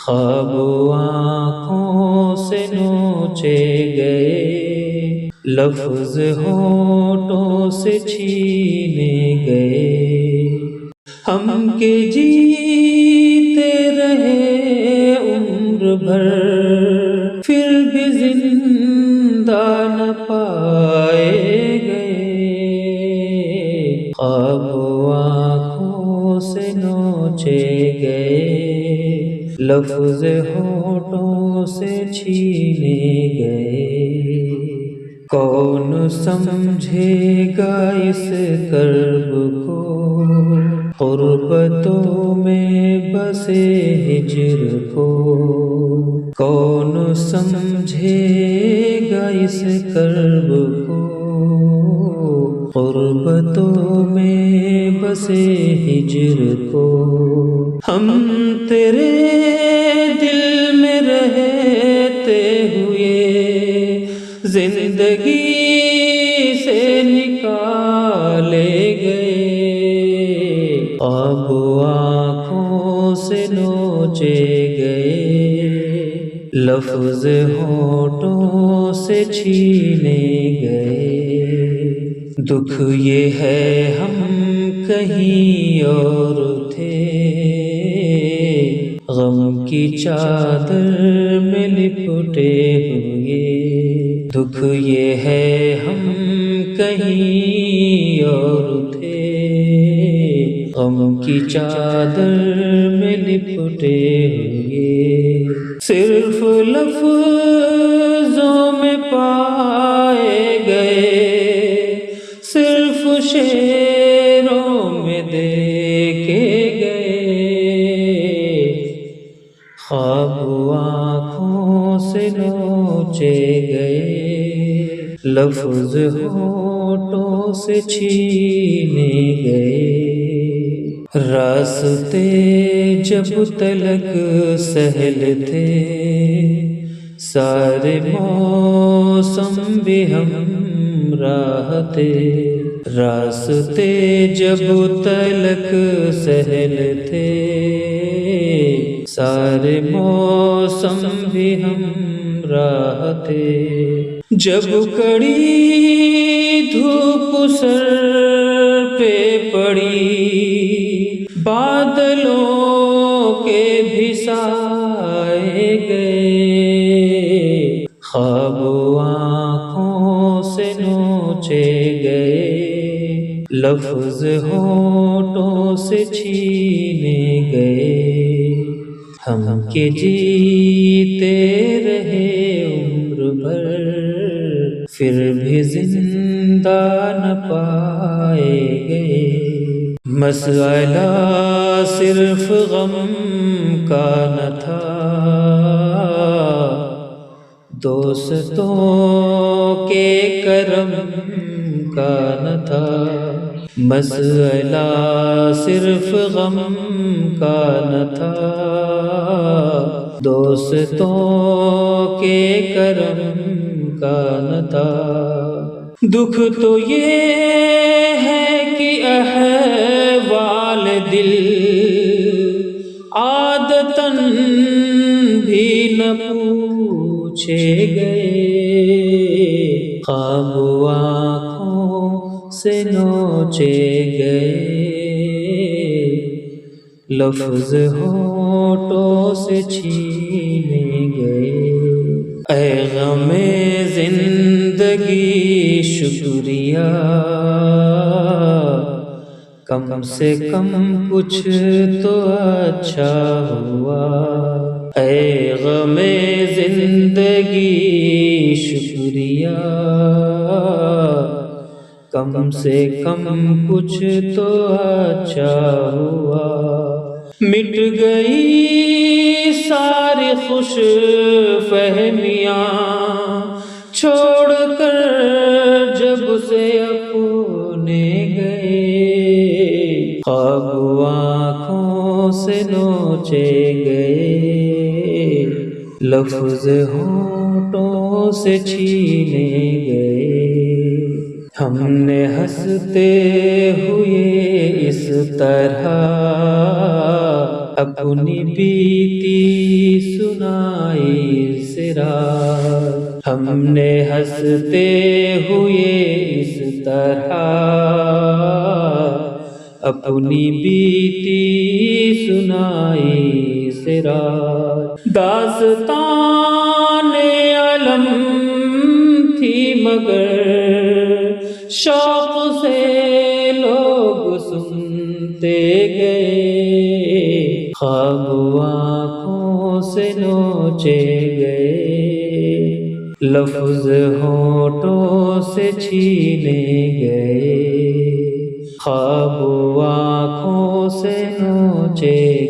خواب آنکھوں سے نوچے گئے، لفظ ہونٹوں سے چھینے گئے، ہم کے جیتے رہے عمر بھر، پھر بھی زندہ نہ پائے گئے۔ خواب آنکھوں سے نوچے گئے، لفظ ہونٹوں سے چھینے گئے، کون سمجھے گا اس کرب کو، غربتوں میں بسے ہجر کو، کون سمجھے گا اس کرب کو، غربتوں میں بسے ہجر کو۔ ہم تیرے دل میں رہتے ہوئے زندگی سے نکالے گئے، خواب آنکھوں سے نوچے گئے، لفظ ہونٹوں سے چھینے گئے۔ دکھ یہ ہے ہم کہیں اور تھے، غم کی چادر میں لپٹے ہوئے، دکھ یہ ہے ہم کہیں اور تھے، غم کی چادر میں لپٹے ہوئے، صرف لفظوں میں پائے گئے، صرف شعروں میں دیکھے گئے، خواب آنکھوں سے نوچے گئے، لفظ ہونٹوں سے چھینے گئے، راستے جب تلک سہل تھے، سارے موسم بھی ہمراہ تھے، راستے جب تلک سہل تھے، سارے موسم بھی ہمراہ تھے، جب کڑی دھوپ سر پہ پڑی، بادلوں کے بھی سائے گئے، خواب آنکھوں سے نوچے گئے، لفظ ہونٹوں سے چھینے گئے، ہم کے جیتے رہے عمر بھر، پھر بھی زندہ نہ پائے گئے۔ مسئلہ صرف غم کا نہ تھا، دوستوں کے کرم کا نہ تھا، مسئلہ صرف غم کا نہ تھا، دوستوں کے کرم کا نہ تھا، دکھ تو یہ ہے کہ احوال دل عادتاً بھی نہ پوچھے گئے، خواب آنکھوں سے نوچے گئے، لفظ ہونٹوں سے چھینے گئے، اے غم زندگی شکریہ، کم سے کم کچھ تو اچھا ہوا، اے غم زندگی شکریہ، کم سے کم کچھ تو اچھا ہوا، مٹ گئی ساری خوش فہمیاں، چھوڑ کر جب سے اپنے گئے، خواب آنکھوں سے نوچے گئے، لفظ ہونٹوں سے چھینے گئے، ہم نے ہنستے ہوئے اس طرح اپنی بیتی سنائی اس رات، ہم نے ہنستے ہوئے اس طرح اپنی بیتی سنائی اس رات۔ داستان علم تھی مگر شوق سے لوگ سنتے گئے، خواب آنکھوں سے نوچے گئے، لفظ ہونٹوں سے چھینے گئے، خواب آنکھوں سے نوچے